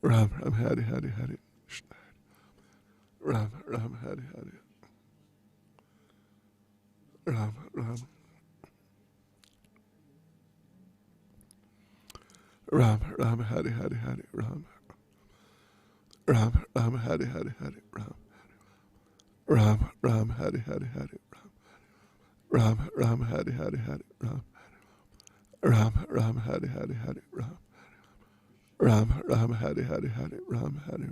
Ram Ram Hari Hari Hari Krishna. Ram Ram Hari Hari Ram Ram Ram Ram Hari Hari Hari Ram Ram Ram Hari Hari Hari Ram Ram Ram Hari Hari Hari Ram Ram Hari Hari Hari Ram Ram Ram Hari Hari Hari Ram Ram Ram Hari Hari Hari Ram Hari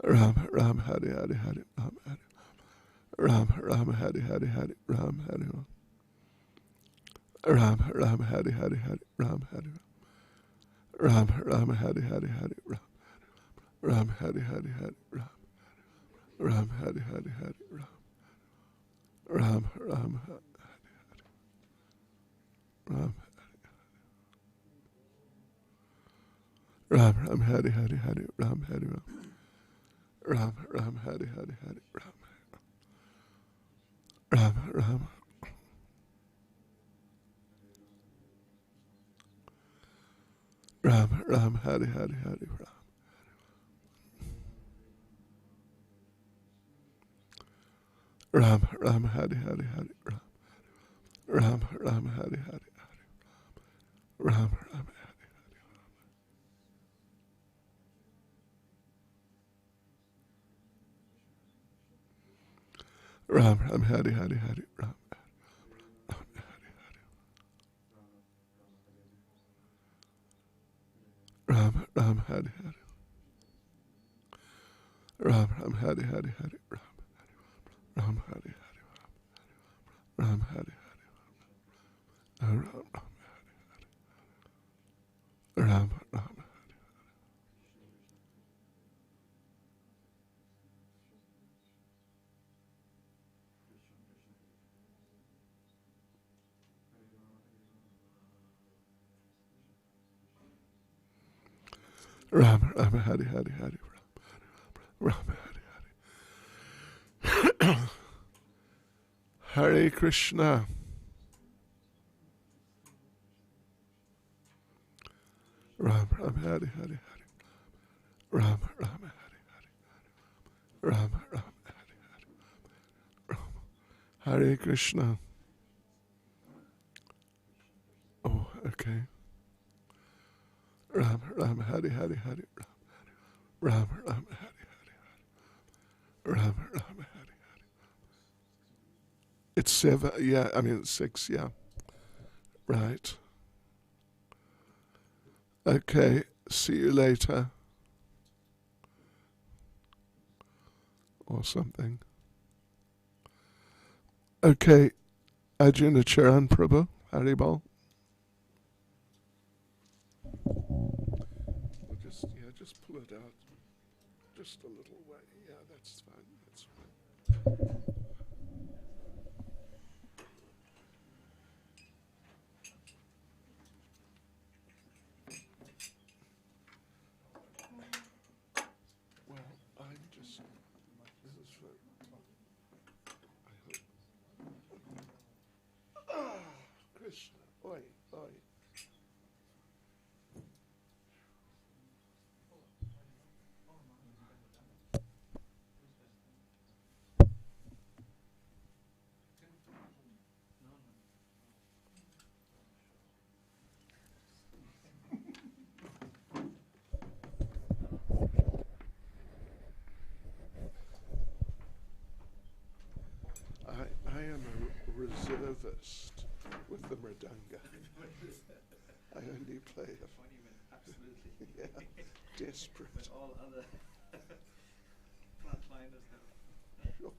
Ram Ram Hari Hari Hari Ram Ram Hari Hari Hari Ram Hari Ram Ram Hari Hari Hari Ram Hari Ram Ram Hari Hari Hari Ram Ram Hari Hari Hari Ram Ram Hari Hari Hari Ram Ram Ram Ram Ram Ram Hari Hari Hari Ram Hari Ram Ram Hari Hari Hari Ram Ram Ram Ram Ram Hari Hari Hari Ram Ram Hari Hari Hari Ram Ram Ram Hari Hari Hari Ram Ram Ram Ram Hari Hari Hari Ram Ram Ram Hari Hari Ram Ram Hari Hari Hari Ram Ram Hari Hari Ram Hari Hari Ram Ram Ram Ram Hari Hari Hari Ram Hari Hare Krishna. Ram Ram Hari Hari Hari Ram Ram Hari Hari Ram Ram Hari Hari Ram Hare Krishna. Oh, okay. Ram Ram Hari Hari Hari Ram Ram Hari Hari Ram Ram Hari Hari. It's 7. Yeah, I mean it's 6. Yeah, right. Okay. See you later, or something. Okay. Arjuna Charan Prabhu Haribol. Just pull it out just a little way. Yeah, that's fine. That's fine. Well, I'm just. This is for. I hope. Ah, Krishna. Oi, oi. I am a reservist with the mridanga. I only play a Funny when absolutely yeah, desperate. when all other frontliners have Sure.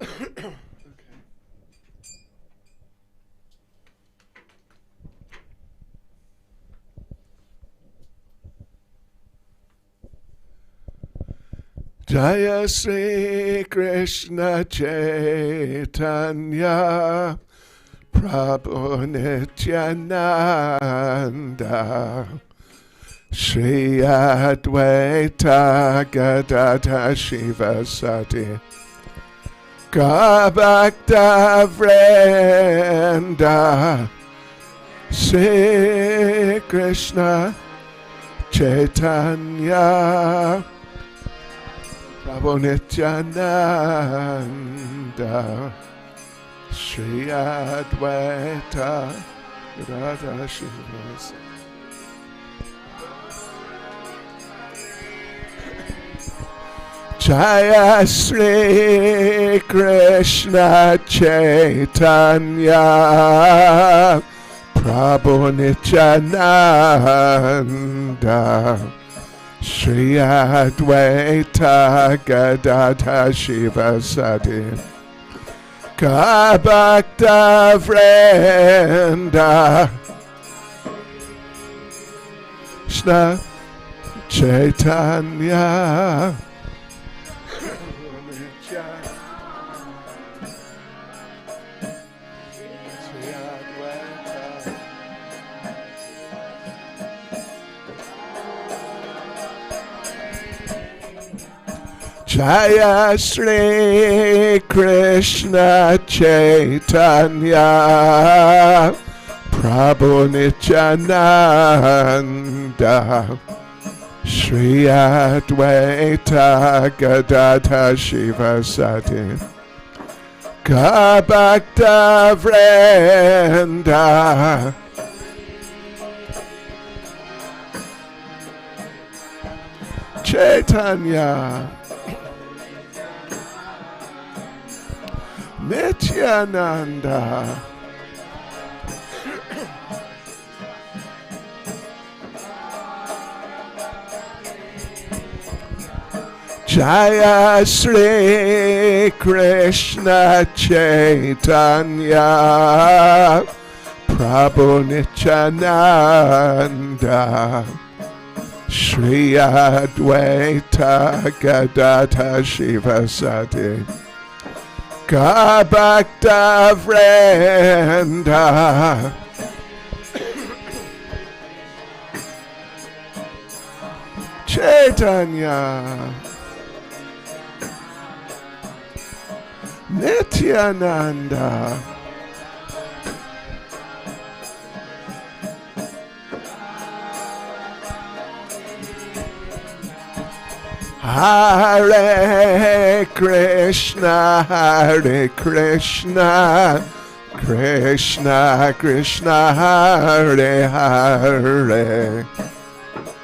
Okay. Jaya Sri Krishna Chaitanya Prabhu Nityananda Shri Advaita Gadadha Shiva Sati Bhakta Vrenda Sri Krishna Chaitanya Prabhu Nityananda Shri Advaita Radha Shiva Jaya Sri Krishna Chaitanya Prabhu Nityananda Shri Advaita Gadadha Shiva Sati Bhakta Vrenda Krishna Chaitanya Jaya Sri Krishna Chaitanya Prabhu Nityananda Shri Advaita Gadadha Shiva Sati Bhakta Vrenda Chaitanya Nityananda Jaya Sri Krishna Chaitanya Prabhu Nityananda Shri Advaita Gadadha Shiva Sati Bhakta Vrenda Chaitanya Nityananda Hare Krishna, Hare Krishna, Krishna Krishna, Hare Hare,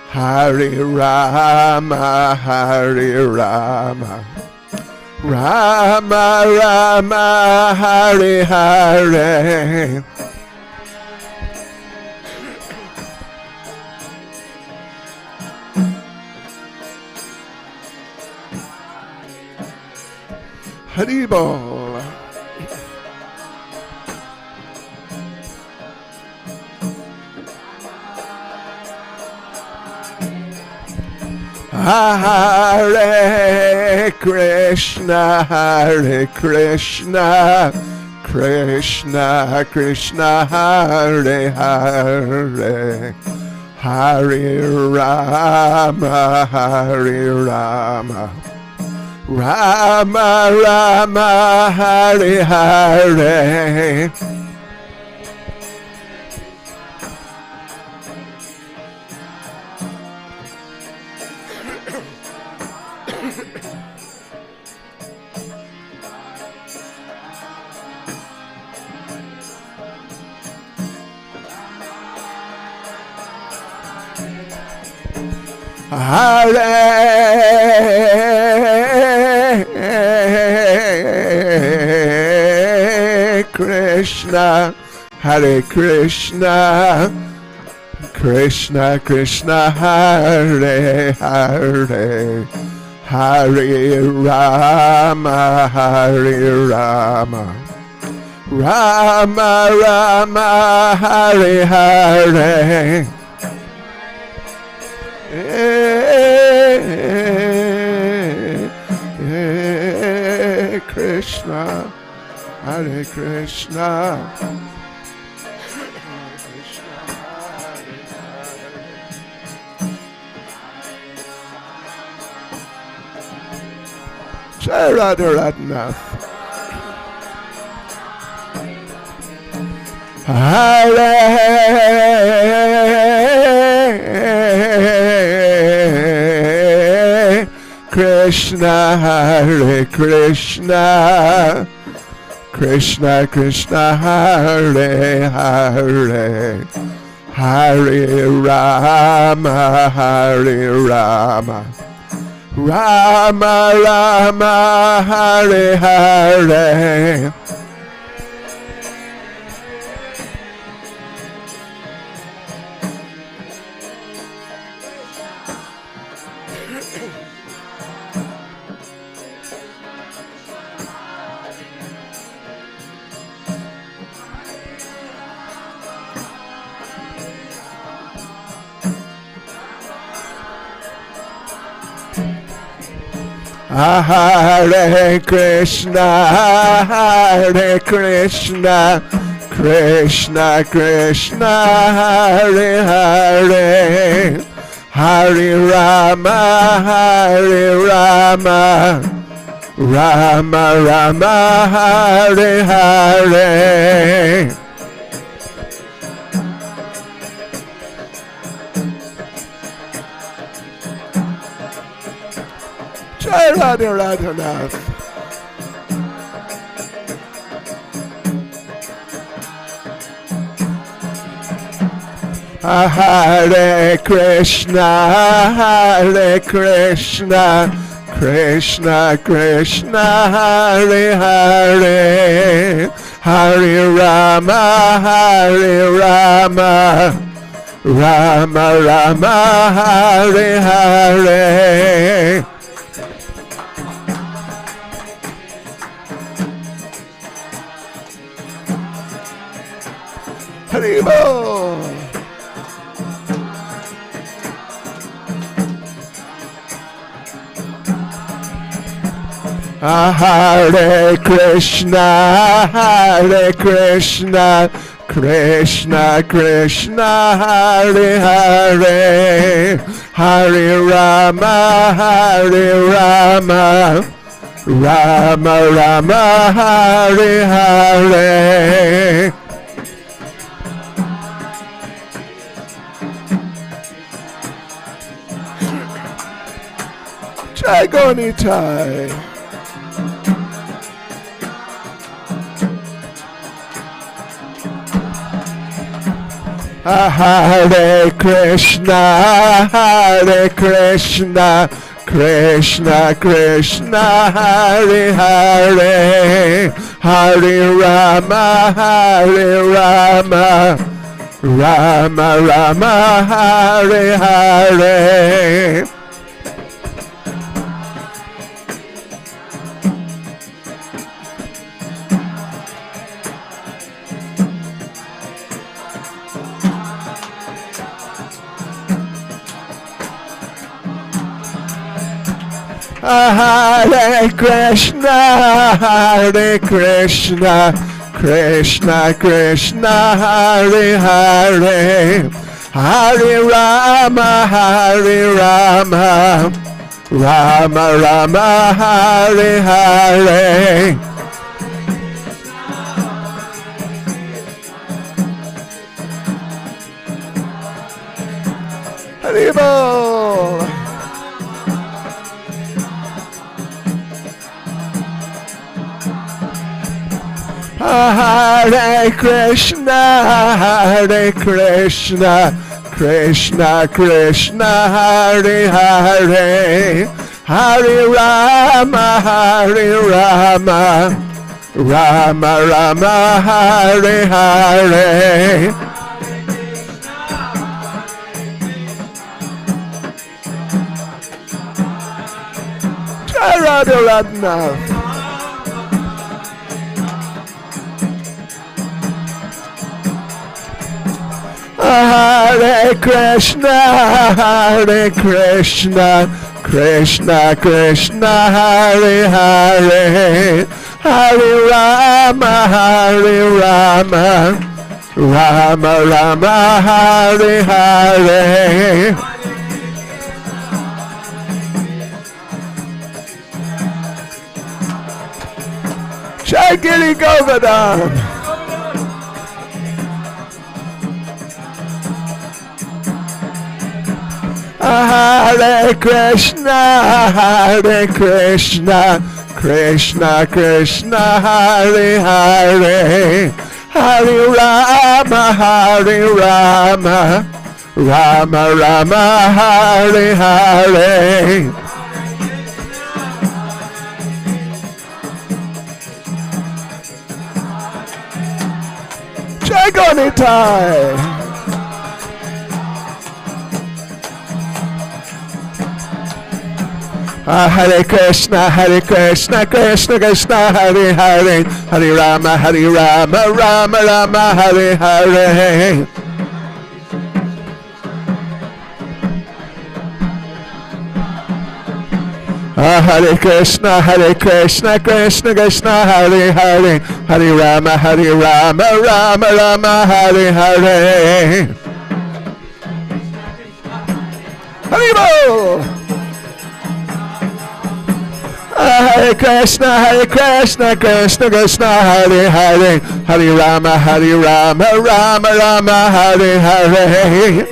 Hare Rama, Hare Rama, Rama Rama, Hare Hare. Haribol. Hare Krishna, Hare Krishna, Krishna Krishna, Hare Hare, Hare Rama, Hare Rama, Rama Rama, Hare Hare. Hare Krishna, Hare Krishna, Krishna Krishna, Hare Hare, Hare Rama, Hare Rama, Rama Rama, Hare Hare. Krishna, Hare Krishna, Krishna, Hare Hare. Jai Radha Radhanath. Hare Krishna, Hare Krishna, Krishna Krishna, Hare Hare, Hare Rama, Hare Rama, Rama Rama, Hare Hare. Hare Krishna, Hare Krishna, Krishna Krishna, Hare Hare, Hare Rama, Hare Rama, Rama Rama, Hare Hare. Jai Radha Radhanath. Hare Krishna, Hare Krishna, Krishna Krishna, Hare Hare, Hare Rama, Hare Rama, Rama Rama, Hare Hare. Haribol. Hare Krishna, Hare Krishna, Krishna Krishna, Hare Hare, Hare Rama, Hare Rama, Rama Rama, Hare Hare. Jai Gonitai. Hare Krishna, Hare Krishna, Krishna Krishna, Hare Hare, Hare Rama, Hare Rama, Rama Rama, Hare Hare. Hare Krishna, Hare Krishna, Krishna Krishna, Hare Hare, Hare Rama, Hare Rama, Rama Rama, Hare Hare. Haribol. Hare Krishna, Hare Krishna, Krishna Krishna, Hare Hare, Hare Rama, Hare Rama, Rama Rama, Hare Hare. Jai Radha Radhanath. Hare Krishna, Hare Krishna, Krishna Krishna, Hare Hare, Hare Rama, Hare Rama, Rama Rama, Hare Hare. Jai Giri Govardhan. Hare Krishna, Hare Krishna, Krishna Krishna, Hare Hare, Hare Rama, Hare Rama, Rama Rama, Hare Hare. Jai Gonitai. Hare Krishna, Krishna Krishna, Hare Hare, Hare Rama, Rama Rama, Hare Hare. Hare Krishna, Krishna Krishna, Hare Hare, Hare Rama, Rama Rama, Hare Hare. Haribol. Hare Krishna, Krishna Krishna, Hare Hare, Hare Rama, Rama Rama, Hare Hare.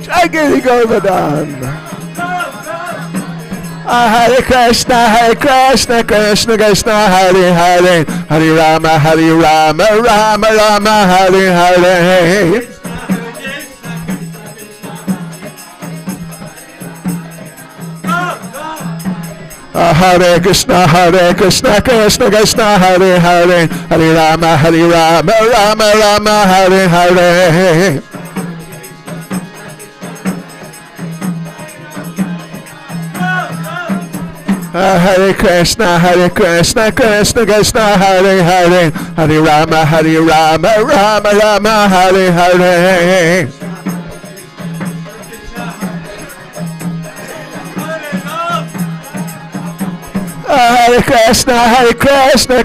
Jai Giri Govardhan. Hare Krishna, Krishna, Hare Hare, Hare Rama, Rama Rama, Hare Hare. Hare Krishna, Krishna Krishna, Hare Hare, Hare Rama, Rama Rama, Hare Hare. Hare Krishna, Krishna Krishna, Hare Hare, Hare Rama, Rama Rama, Hare Hare. Hare Krishna, Krishna,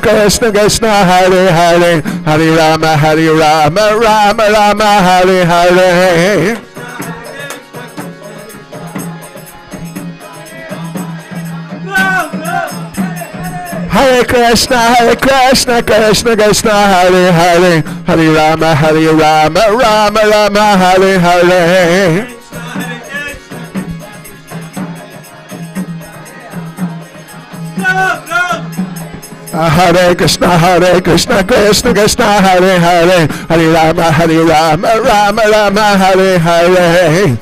Hare Hare, Hare Rama, Rama Rama, Hare Hare. Hare Krishna, Krishna, Hare Hare, Hare Rama, Rama Rama, Hare Hare. Hare Krishna, Krishna, Hare Hare, Hare Rama, Rama Rama, Hare Hare.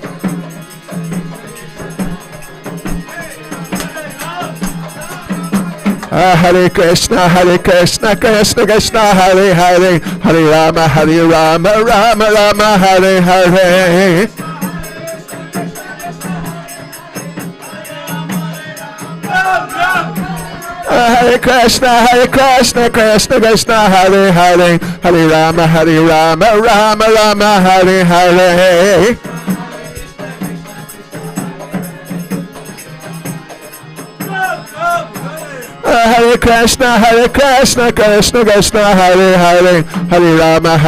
Hare Krishna, Krishna, Hare Hare, Hare Rama, Rama Rama, Hare Hare. Hare Krishna, Krishna, Hare Hare, Hare Rama, Rama Rama, Hare Hare. Hare Krishna, Krishna, Hare Hare, Hare Rama,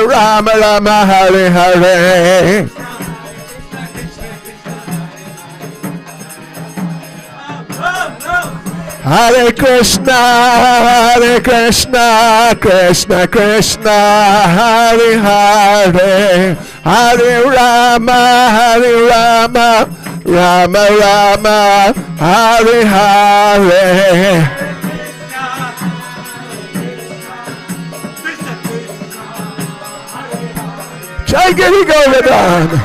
Rama Rama, Hare Hare. Hare Krishna, Krishna, Hare Hare, Hare Rama, Rama Rama, Hare Hare. Jai Giri Govardhan.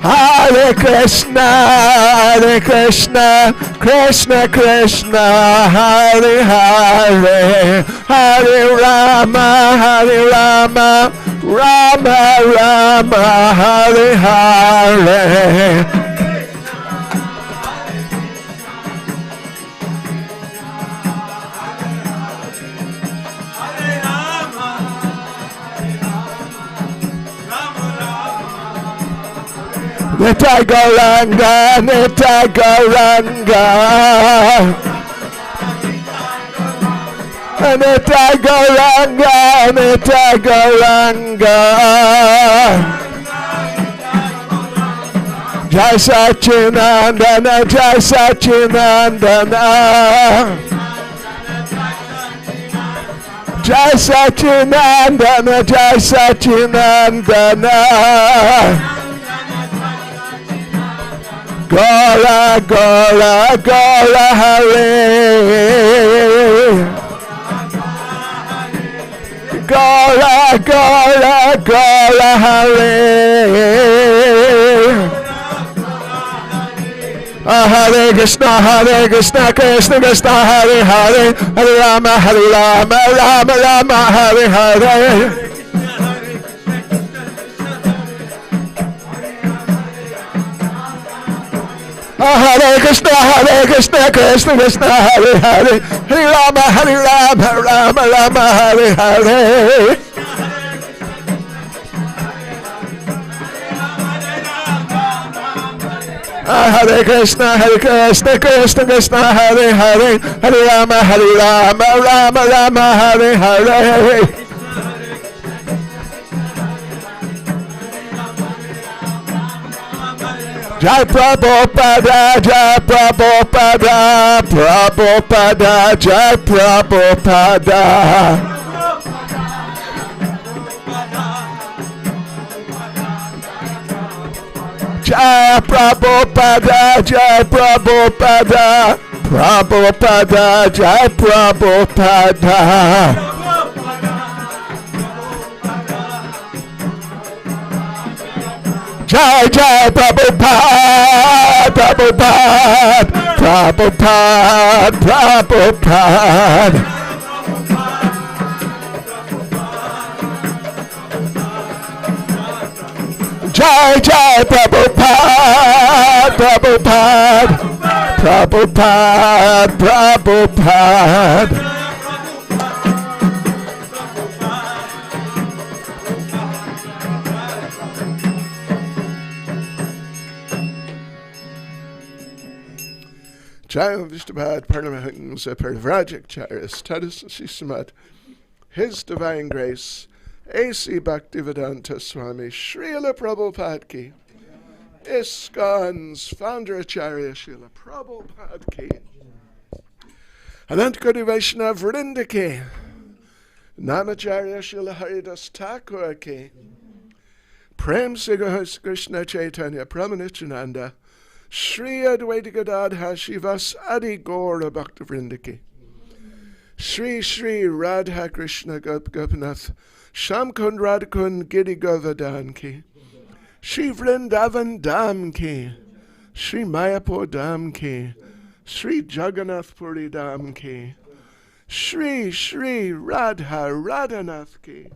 Hare Krishna, Krishna, Hare Hare, Hare Rama, Rama Rama, Hare Hare. Nitai Gauranga, Nitai Gauranga, Nitai Gauranga, Nitai Gauranga. Jai Sachinandana, Jai Sachinandana. Jai Sachinandana, Jai Sachinandana. Gora, Gora, Gora Hare. Gora, Gora, Gora Hare. Hare Krishna, Krishna Krishna, Hare Hare, Hare Rama, Rama Rama, Hare Hare. Hare Krishna, Krishna Krishna, Hare Hare, Hare Rama, Rama Rama, Hare Hare. Hare Krishna, Krishna Krishna, Hare Hare, Hare Rama, Rama Rama, Hare Hare. Jai Prabhupada, Jai Prabhupada, Prabhupada, Jai Prabhupada. Jai Prabhupada, Jai Prabhupada, Prabhupada, Jai Prabhupada. Jai Jai Prabhupada, Prabhupada, Prabhupada, Prabhupada. Jai Jai Prabhupada, Prabhupada, Prabhupada, Prabhupada. Jai Vishnupad Paramahansa Parivrajacharya Status Sisamat. His Divine Grace A.C. Bhaktivedanta Swami Srila Prabhupada Ki. ISKCON's founder Acharya Srila Prabhupada Ki. Anant Koti Vaishnav Vrinda Ki. Namacharya Srila Haridas Thakur Ki. Prem Sigahas Krishna Chaitanya Pramanityananda Shri Advaita Gadadhar Shivas Adi Gaura Bhakta Vrinda Ki. Shri Shri Radha Krishna Gopinath Shamkund Radhakund Giri Govardhan Ki. Shri Vrindavan Dham Ki. Shri Mayapur Dham Ki. Shri Jagannath Puri Dham Ki. Shri Shri Radha Radhanath Ki.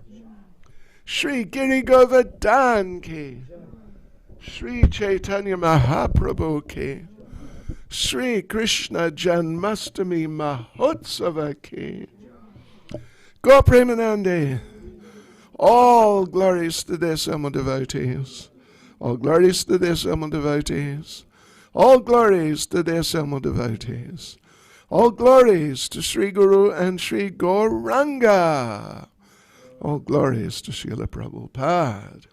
Shri Giri Govardhan Ki. Shri Chaitanya Mahaprabhu Ki. Shri Krishna Janmastami Mahotsava Ki. Go Premanande. All glories to their summer devotees. All glories to their summer devotees. All glories to their summer devotees. All glories to Sri Guru and Sri Gauranga. All glories to Srila Prabhupada.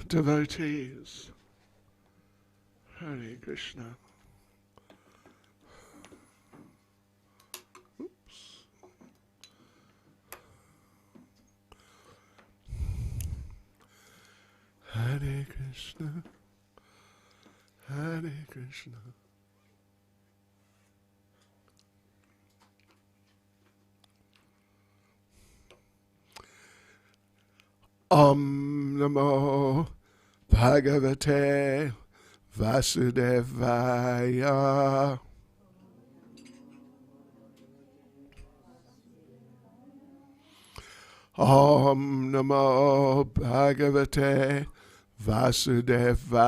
Devotees. Hare Krishna. Oops. Hare Krishna. Hare Krishna. Om Namo Bhagavate Vasudevaya. Om Namo Bhagavate Vasudevaya.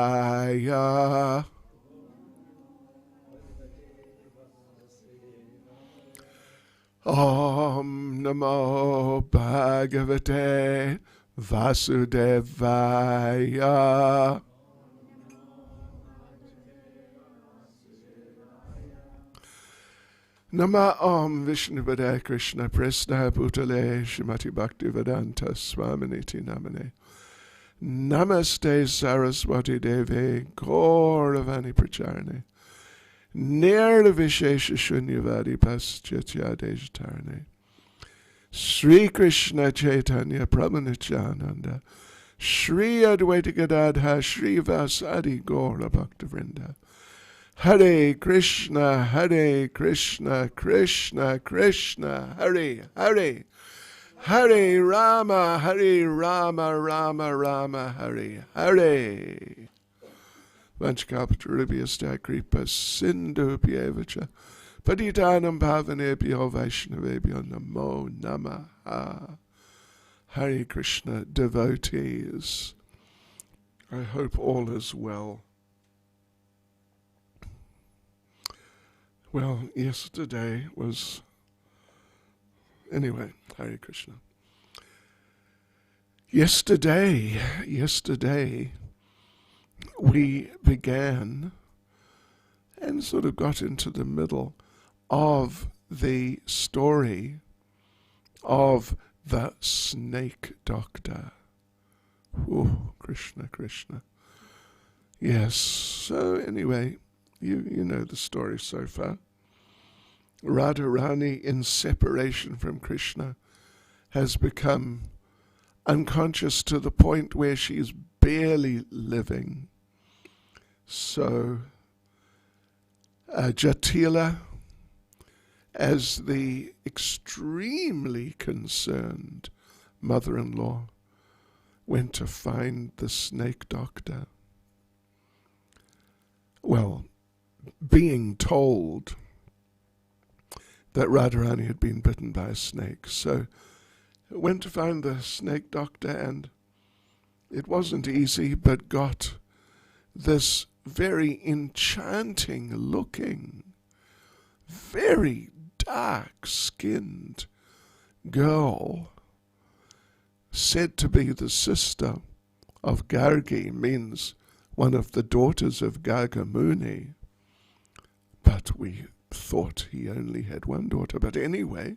Om Namo Bhagavate Vasudevaya. Nama Om Vishnupade Krishna Prasna Bhutale Shrimati Bhaktivedanta Swaminiti Namane. Namaste Saraswati Devi Gauravani Pracharne Nirvishesha Shunyavadi Paschatya Dejatarne Sri Krishna Chaitanya Prabhu Shri Advaita Gadadha Shri Vasadi Gaura Bhaktavrinda Hare Krishna, Krishna Krishna, Hare Hare, Hare Rama, Rama Rama, Hare Hare. Vanchakapatarubhyasta kripa sindhubhyevacha Patitanam Pavanebhyo Vaishnavebhyo Namo Namaha. Hare Krishna devotees, I hope all is well. Well, yesterday was... Anyway, Hare Krishna. Yesterday, we began and sort of got into the middle of the story of the snake doctor. Oh, Krishna, Krishna. Yes, so anyway, you know the story so far. Radharani, in separation from Krishna, has become unconscious to the point where she's barely living. So Jatila, as the extremely concerned mother-in-law, went to find the snake doctor. Well, being told that Radharani had been bitten by a snake, so went to find the snake doctor, and it wasn't easy, but got this very enchanting looking, very dark-skinned girl, said to be the sister of Gargi, means one of the daughters of Garga Muni. But we thought he only had one daughter. But anyway,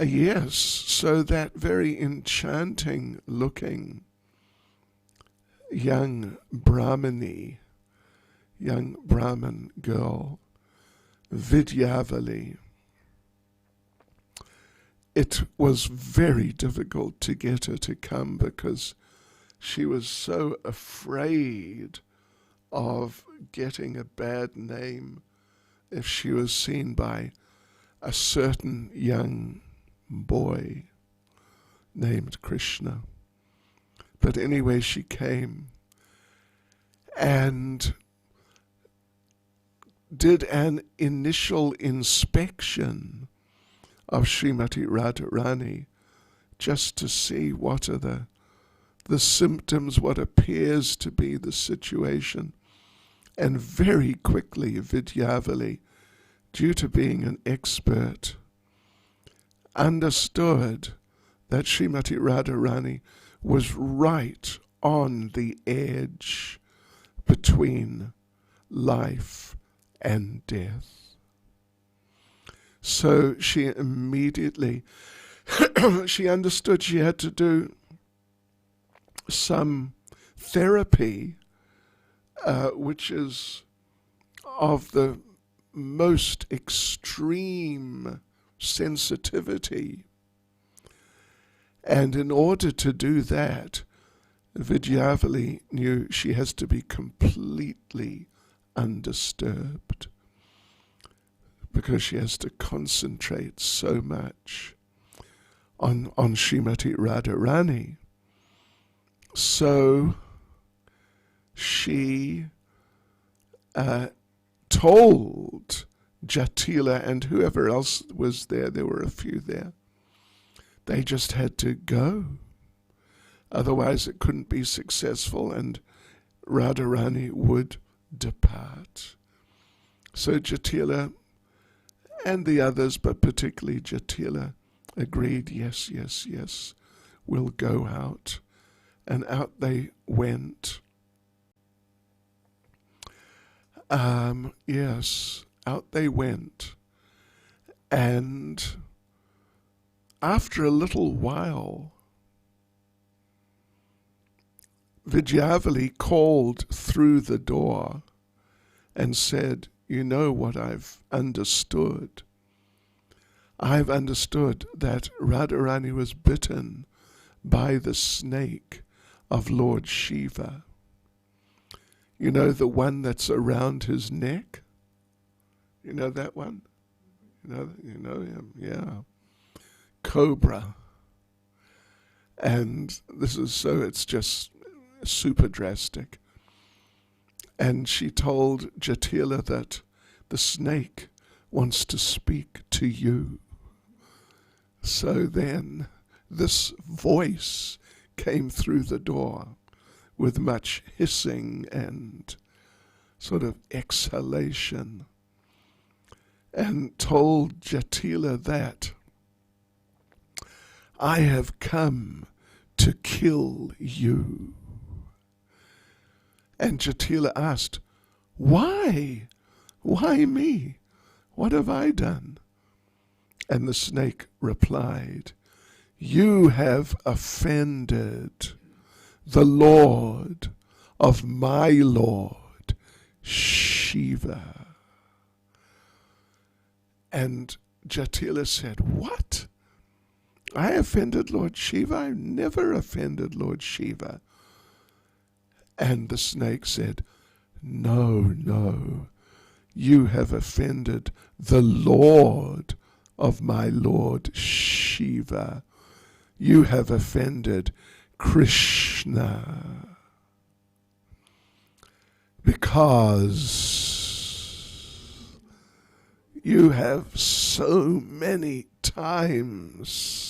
yes, so that very enchanting looking young Brahman girl, Vidyavali, it was very difficult to get her to come because she was so afraid of getting a bad name if she was seen by a certain young boy named Krishna. But anyway, she came and did an initial inspection of Srimati Radharani just to see what are the symptoms, what appears to be the situation. And very quickly, Vidyavali, due to being an expert, understood that Srimati Radharani was right on the edge between life and death. So she immediately, she understood she had to do some therapy, which is of the most extreme sensitivity. And in order to do that, Vidyavali knew she has to be completely undisturbed because she has to concentrate so much on Srimati Radharani. So she told Jatila and whoever else was there were a few there, they just had to go. Otherwise it couldn't be successful and Radharani would depart. So Jatila and the others, but particularly Jatila, agreed, yes, we'll go out. And out they went. Yes, out they went. And after a little while, Vidyavali called through the door and said, you know what I've understood? I've understood that Radharani was bitten by the snake of Lord Shiva. You know, the one that's around his neck? You know that one? You know him, yeah. Cobra. And it's just super drastic. And she told Jatila that the snake wants to speak to you. So then this voice came through the door with much hissing and sort of exhalation and told Jatila that I have come to kill you. And Jatila asked, why? Why me? What have I done? And the snake replied, you have offended the Lord of my Lord, Shiva. And Jatila said, what? I offended Lord Shiva? I never offended Lord Shiva. And the snake said, no, you have offended the Lord of my Lord Shiva. You have offended Krishna. Because you have so many times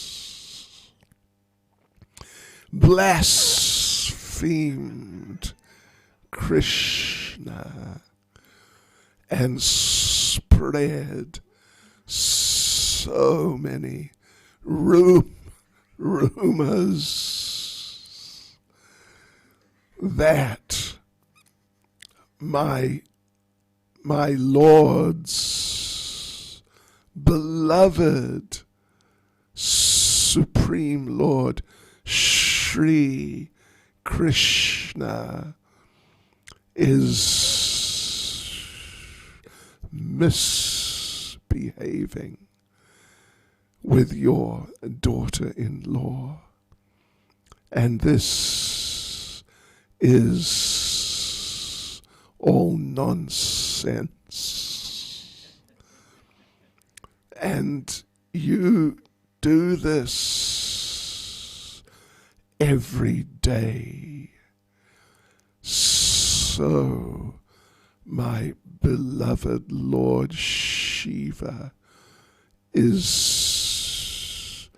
blasphemed Krishna and spread so many rumors that my Lord's beloved Supreme Lord Shri Krishna is misbehaving with your daughter-in-law. And this is all nonsense. And you do this every day. So my beloved Lord Shiva is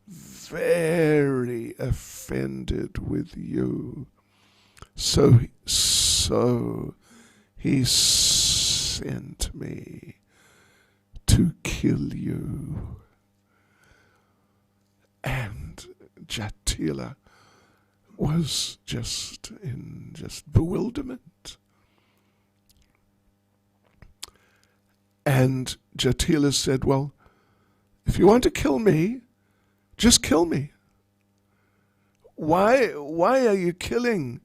very offended with you. So he sent me to kill you. And Jatila was just in bewilderment. And Jatila said, well, if you want to kill me, just kill me. Why are you killing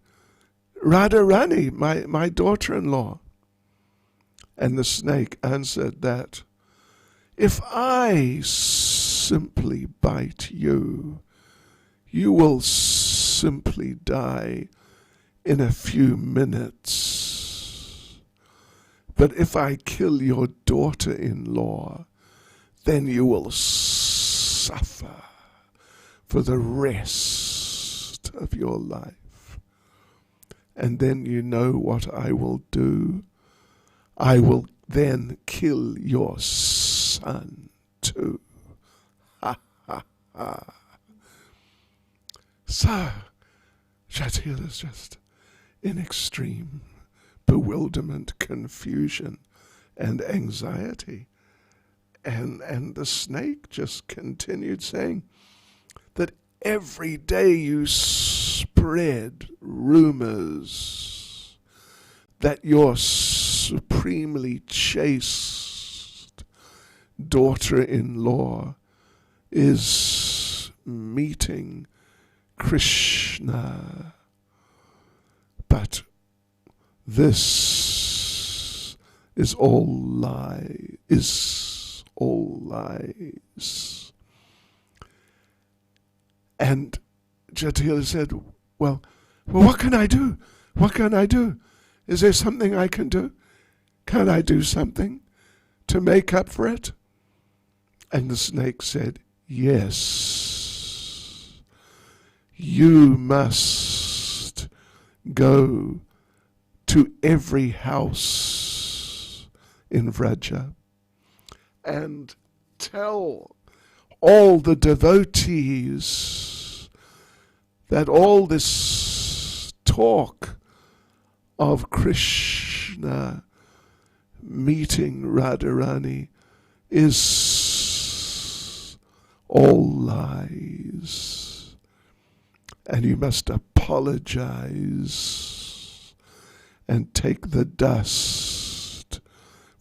Radharani, my daughter-in-law? And the snake answered that if I simply bite you, you will simply die in a few minutes. But if I kill your daughter-in-law, then you will suffer for the rest of your life. And then you know what I will do. I will then kill your son too. Ha ha ha. So, Jatila is just in extreme bewilderment, confusion, and anxiety. And the snake just continued saying that every day you spread rumors that your supremely chaste daughter-in-law is meeting Krishna But this is all lies. And Jatila said, well, what can I do? What can I do? Is there something I can do? Can I do something to make up for it? And the snake said, yes, you must go to every house in Vraja and tell all the devotees that all this talk of Krishna meeting Radharani is all lies, and you must apologize and take the dust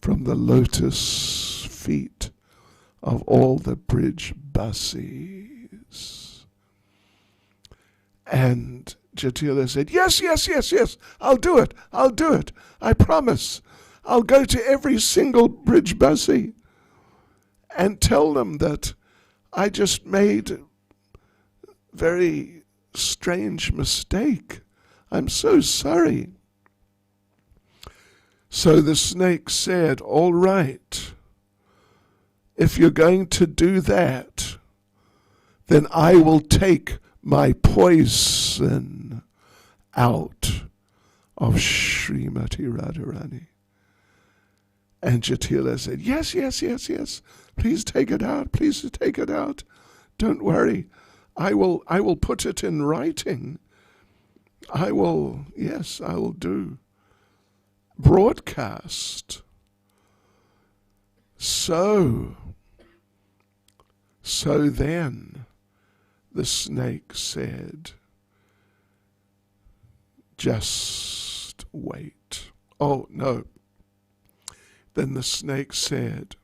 from the lotus feet of all the bridge basis. And Jatila said, yes, I'll do it, I promise. I'll go to every single bridge basi and tell them that I just made a very strange mistake. I'm so sorry. So the snake said, all right, if you're going to do that, then I will take my poison out of Srimati Radharani. And Jatila said, yes, please take it out, don't worry, I will put it in writing, I will do broadcast. So then the snake said, just wait. Oh, no. Then the snake said,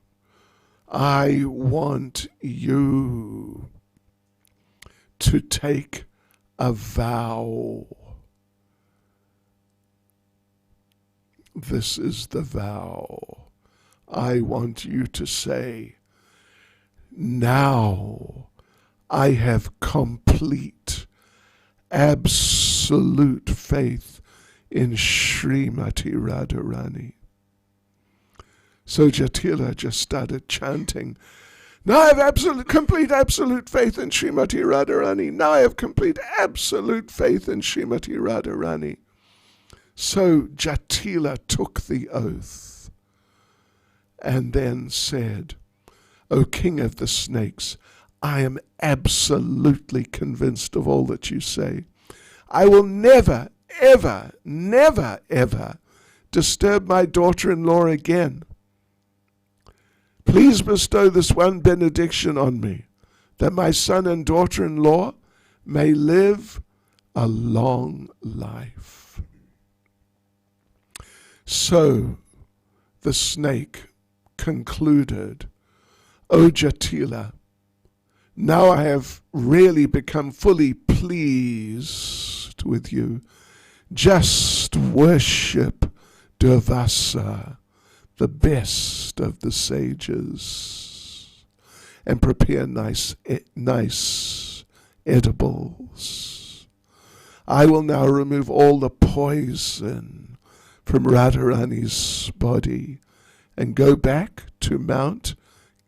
I want you to take a vow. This is the vow. I want you to say, now I have complete, absolute faith in Srimati Radharani. So Jatila just started chanting, now I have complete, absolute faith in Srimati Radharani. Now I have complete, absolute faith in Srimati Radharani. So Jatila took the oath and then said, O King of the Snakes, I am absolutely convinced of all that you say. I will never, ever, never, ever disturb my daughter-in-law again. Please bestow this one benediction on me, that my son and daughter-in-law may live a long life. So the snake concluded, O Jatila, now I have really become fully pleased with you. Just worship Durvasa, the best of the sages, and prepare nice edibles. I will now remove all the poison from Radharani's body and go back to Mount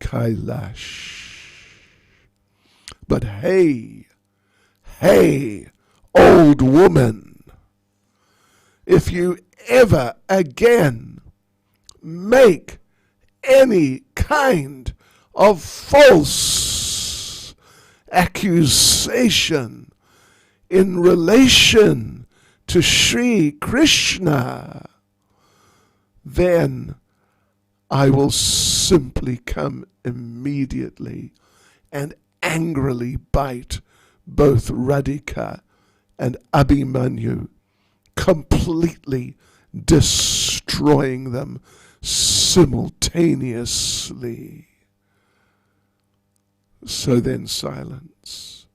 Kailash. But hey, old woman, if you ever again make any kind of false accusation in relation to Sri Krishna, then I will simply come immediately and angrily bite both Radhika and Abhimanyu, completely destroying them simultaneously. So then silence.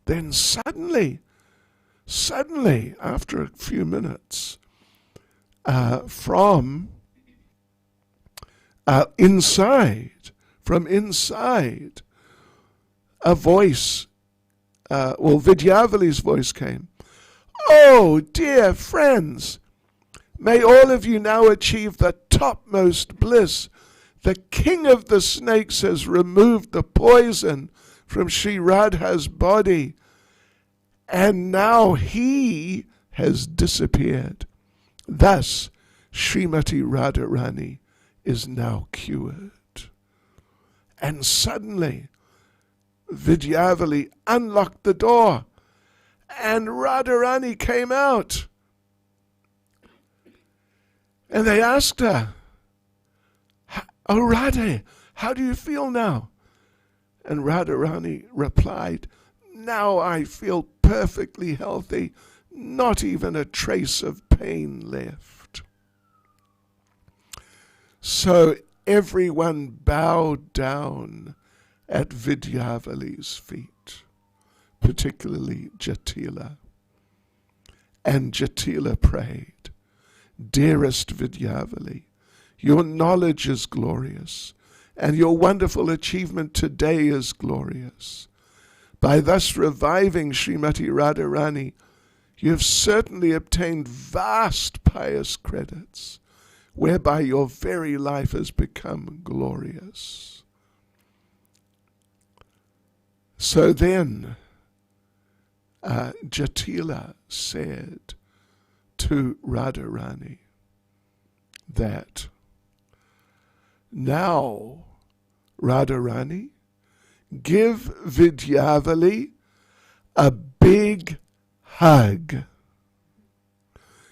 Then suddenly Suddenly, after a few minutes, from inside, a voice, Vidyavali's voice came. Oh, dear friends, may all of you now achieve the topmost bliss. The king of the snakes has removed the poison from Sri Radha's body, and now he has disappeared. Thus, Srimati Radharani is now cured. And suddenly, Vidyavali unlocked the door, and Radharani came out. And they asked her, "Oh, Radhe, how do you feel now?" And Radharani replied, "Now I feel perfectly healthy, not even a trace of pain left." So everyone bowed down at Vidyavali's feet, particularly Jatila. And Jatila prayed, "Dearest Vidyavali, your knowledge is glorious, and your wonderful achievement today is glorious. By thus reviving Srimati Radharani, you have certainly obtained vast pious credits, whereby your very life has become glorious." So then, Jatila said to Radharani that, "Now, Radharani, give Vidyavali a big hug."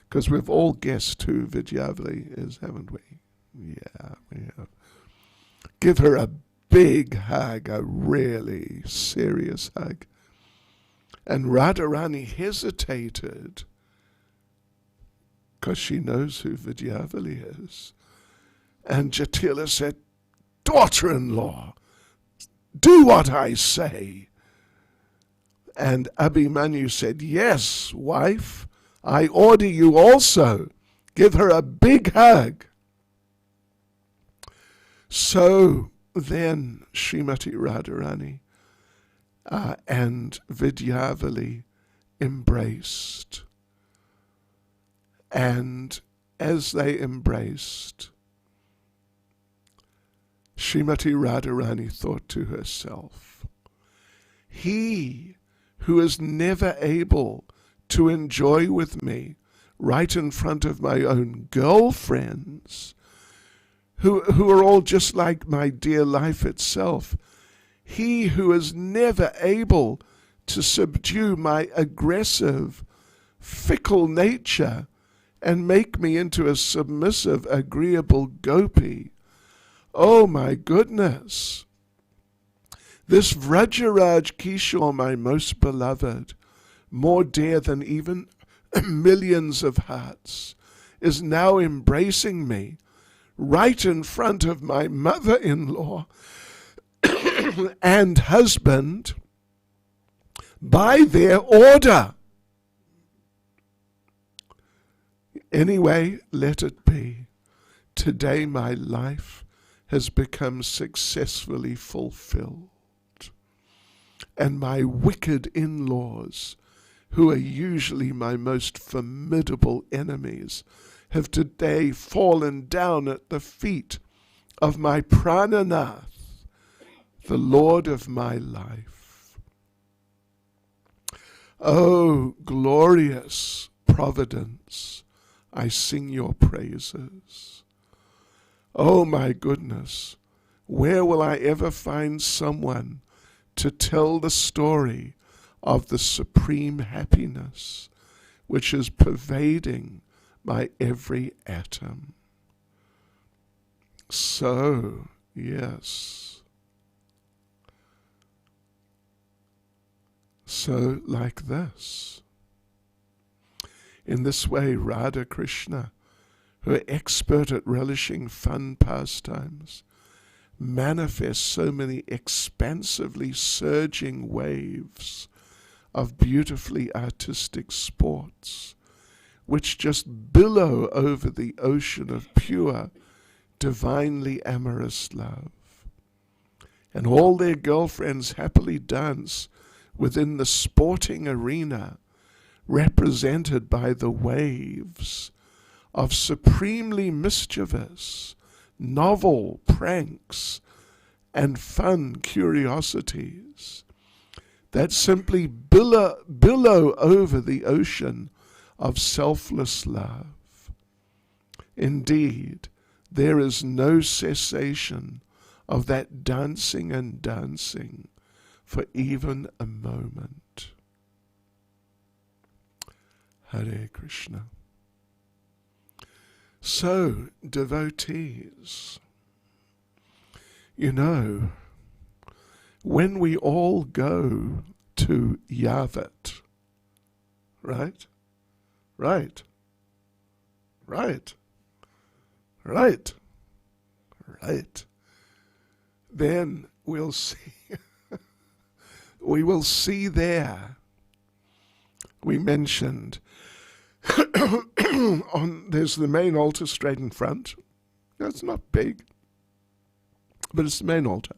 Because we've all guessed who Vidyavali is, haven't we? Yeah, we have. Give her a big hug, a really serious hug. And Radharani hesitated because she knows who Vidyavali is. And Jatila said, "Daughter-in-law, do what I say." And Abhimanyu said, "Yes, wife, I order you also. Give her a big hug." So then Srimati Radharani and Vidyavali embraced. And as they embraced, Srimati Radharani thought to herself, "He who is never able to enjoy with me right in front of my own girlfriends, who are all just like my dear life itself, he who is never able to subdue my aggressive, fickle nature and make me into a submissive, agreeable gopi. Oh my goodness! This Vrajaraj Kishore, my most beloved, more dear than even millions of hearts, is now embracing me right in front of my mother-in-law and husband by their order. Anyway, let it be. Today my life has become successfully fulfilled. And my wicked in-laws, who are usually my most formidable enemies, have today fallen down at the feet of my Prananath, the Lord of my life. Oh, glorious providence, I sing your praises. Oh my goodness, where will I ever find someone to tell the story of the supreme happiness which is pervading my every atom? So, yes. So, like this. In this way, Radha Krishna, who are expert at relishing fun pastimes, manifest so many expansively surging waves of beautifully artistic sports, which just billow over the ocean of pure, divinely amorous love. And all their girlfriends happily dance within the sporting arena, represented by the waves of supremely mischievous, novel pranks and fun curiosities that simply billow over the ocean of selfless love. Indeed, there is no cessation of that dancing and dancing for even a moment. Hare Krishna. So, devotees, you know, when we all go to Yavat, right? Right. Right. Right. Right. Then we'll see. We will see there. We mentioned there's the main altar straight in front. It's not big, but it's the main altar.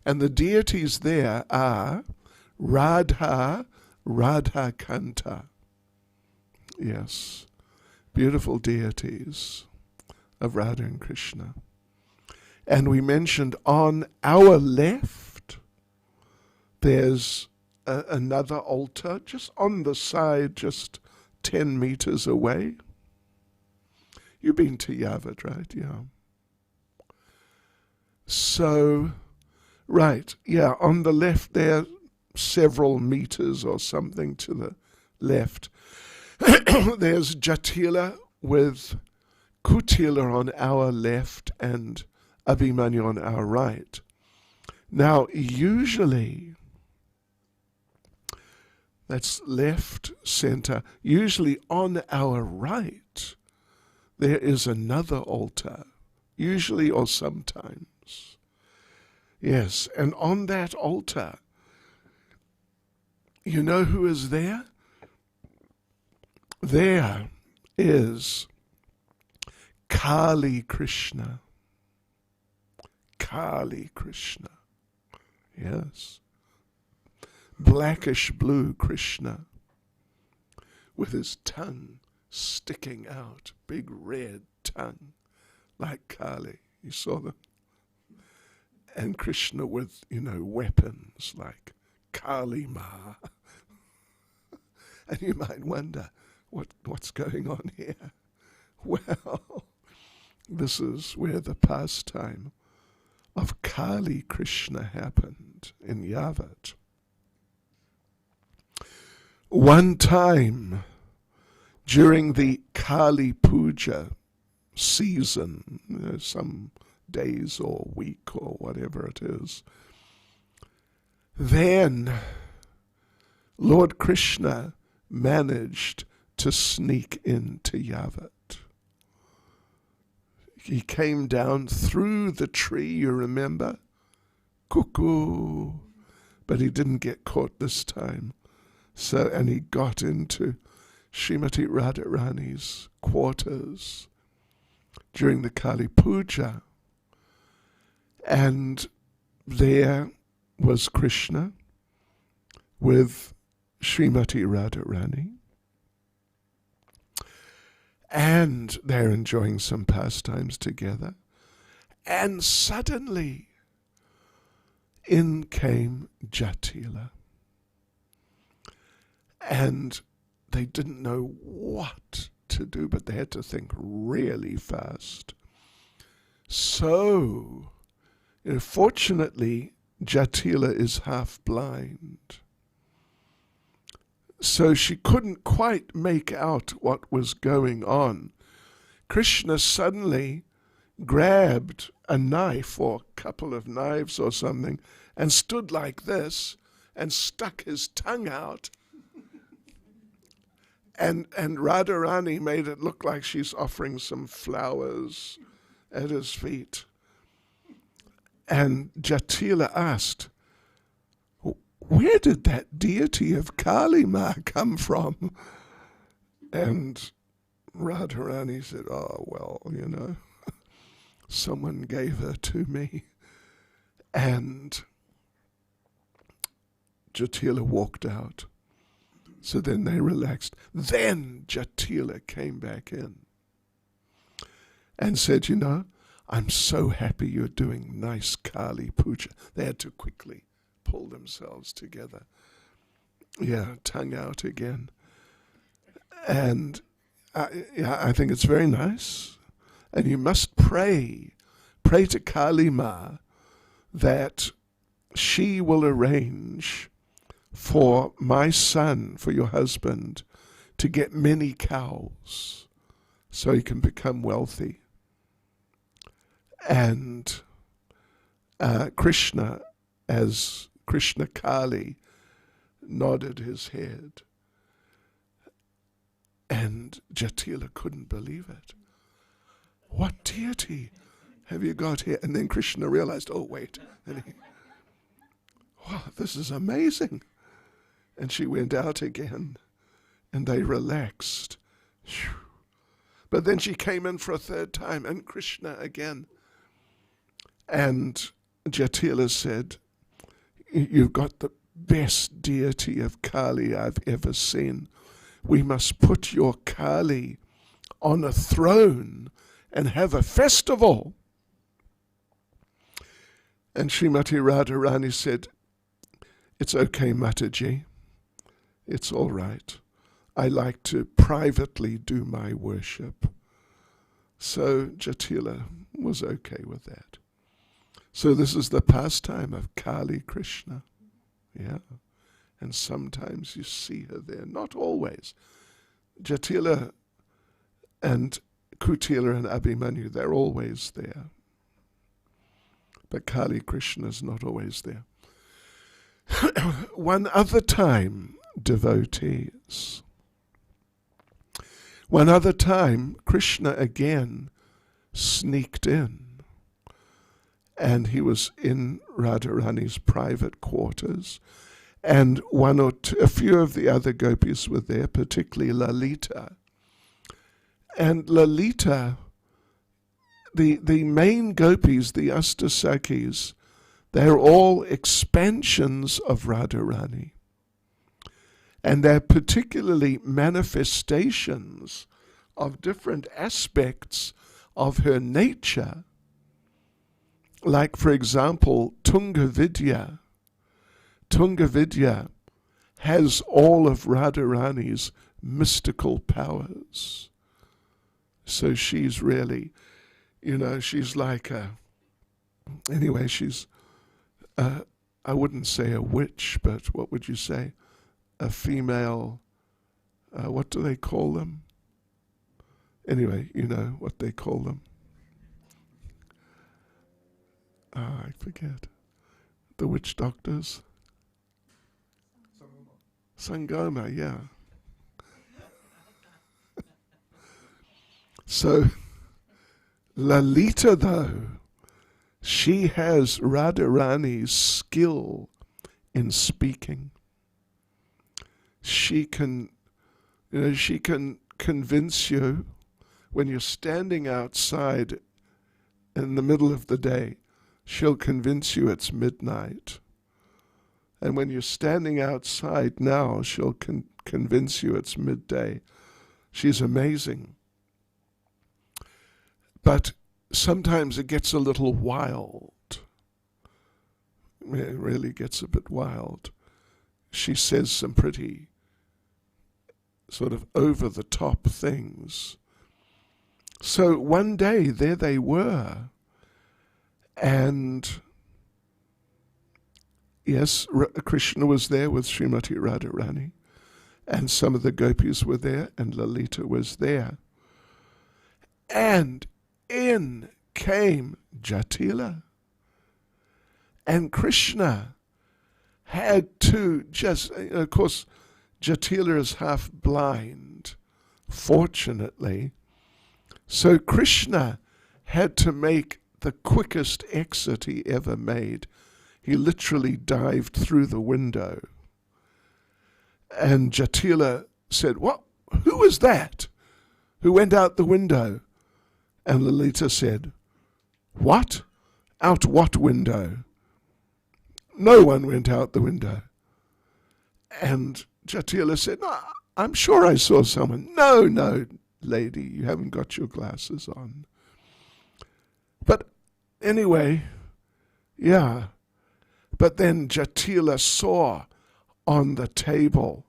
And the deities there are Radha, Radhakanta. Yes, beautiful deities of Radha and Krishna. And we mentioned on our left, there's another altar just on the side, just 10 meters away. You've been to Yavat, right? Yeah. So, right, yeah, on the left there, several meters or something to the left, there's Jatila with Kutila on our left and Abhimanyu on our right. Now, usually, that's left, center. Usually on our right, there is another altar, usually or sometimes. Yes, and on that altar, you know who is there? There is Kali Krishna. Kali Krishna. Yes. Blackish blue Krishna with his tongue sticking out, big red tongue like Kali. You saw them? And Krishna with, weapons like Kali Ma. And you might wonder, what's going on here? Well, this is where the pastime of Kali Krishna happened in Yavat. One time during the Kali Puja season, some days or week or whatever it is, then Lord Krishna managed to sneak into Yavat. He came down through the tree, you remember? Cuckoo. But he didn't get caught this time. So, and he got into Srimati Radharani's quarters during the Kali Puja. And there was Krishna with Srimati Radharani. And they're enjoying some pastimes together. And suddenly, in came Jatila. And they didn't know what to do, but they had to think really fast. So, fortunately, Jatila is half blind. So she couldn't quite make out what was going on. Krishna suddenly grabbed a knife or a couple of knives or something and stood like this and stuck his tongue out. And Radharani made it look like she's offering some flowers at his feet. And Jatila asked, where did that deity of Kali Ma come from? And Radharani said, oh, well, someone gave her to me. And Jatila walked out. So then they relaxed. Then Jatila came back in and said, I'm so happy you're doing nice Kali Puja. They had to quickly pull themselves together. Yeah, tongue out again. And I think it's very nice. And you must pray to Kali Ma that she will arrange for my son, for your husband, to get many cows so he can become wealthy. And Krishna, as Krishna Kali, nodded his head. And Jatila couldn't believe it. What deity have you got here? And then Krishna realized, oh, wait. And wow, this is amazing. And she went out again, and they relaxed. But then she came in for a third time, and Krishna again. And Jatila said, you've got the best deity of Kali I've ever seen. We must put your Kali on a throne and have a festival. And Srimati Radharani said, it's okay, Mataji. It's all right. I like to privately do my worship. So Jatila was okay with that. So this is the pastime of Kali Krishna. Yeah. And sometimes you see her there. Not always. Jatila and Kutila and Abhimanyu, they're always there. But Kali Krishna is not always there. One other time, devotees. One other time, Krishna again sneaked in. And he was in Radharani's private quarters. And a few of the other gopis were there, particularly Lalita. And Lalita, the main gopis, the Astasakis, they're all expansions of Radharani. And they're particularly manifestations of different aspects of her nature. Like, for example, Tunga Vidya. Tunga Vidya has all of Radharani's mystical powers. So she's really, she's like she's, I wouldn't say a witch, but what would you say? A female, what do they call them? Anyway, you know what they call them. I forget. The witch doctors. Sangoma, yeah. So, Lalita, though, she has Radharani's skill in speaking. She can convince you when you're standing outside in the middle of the day. She'll convince you it's midnight. And when you're standing outside now, she'll convince you it's midday. She's amazing. But sometimes it gets a little wild. It really gets a bit wild. She says some pretty sort of over-the-top things. So one day, there they were. And yes, Krishna was there with Srimati Radharani, and some of the gopis were there, and Lalita was there. And in came Jatila. And Krishna had to just, of course, Jatila is half blind, fortunately. So Krishna had to make the quickest exit he ever made. He literally dived through the window. And Jatila said, "What? Who was that? Who went out the window?" And Lalita said, "What? Out what window? No one went out the window." And Jatila said, "No, I'm sure I saw someone." No, lady, you haven't got your glasses on." But anyway, yeah. But then Jatila saw on the table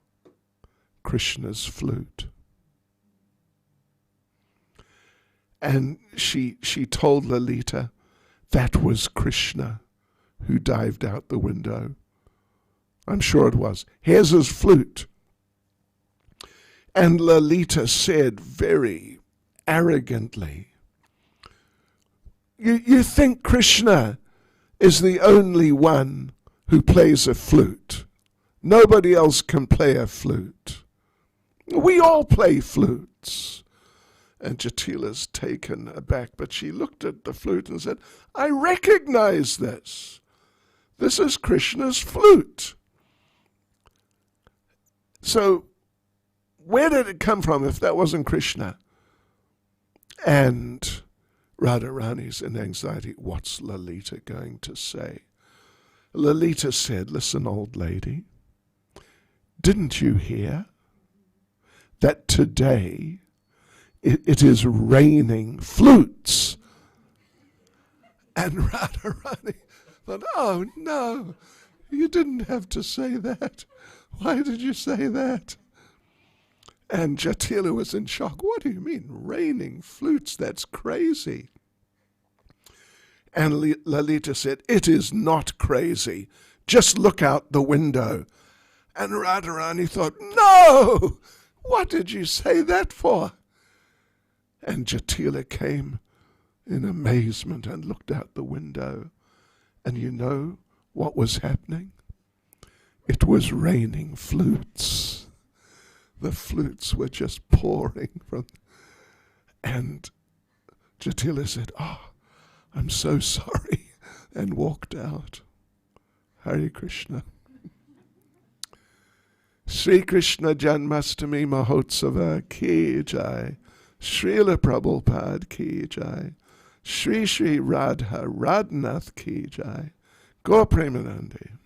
Krishna's flute. And she told Lalita that was Krishna who dived out the window. I'm sure it was. "Here's his flute." And Lalita said very arrogantly, You think Krishna is the only one who plays a flute? Nobody else can play a flute. We all play flutes." And Jatila's taken aback, but she looked at the flute and said, "I recognize this. This is Krishna's flute." So where did it come from if that wasn't Krishna? And Radharani's in anxiety. What's Lalita going to say? Lalita said, "Listen, old lady, didn't you hear that today it is raining flutes?" And Radharani thought, "Oh no, you didn't have to say that. Why did you say that?" And Jatila was in shock. "What do you mean, raining flutes? That's crazy." And Lalita said, "It is not crazy. Just look out the window." And Radharani thought, "No! What did you say that for?" And Jatila came in amazement and looked out the window. And you know what was happening? It was raining flutes. The flutes were just pouring from. And Jatila said, "Oh, I'm so sorry," and walked out. Hare Krishna. Sri Krishna Janmastami Mahotsava ki jai. Srila Prabhupada ki jai. Shri Shri Radha Radhanath ki jai. Gaur Premanande.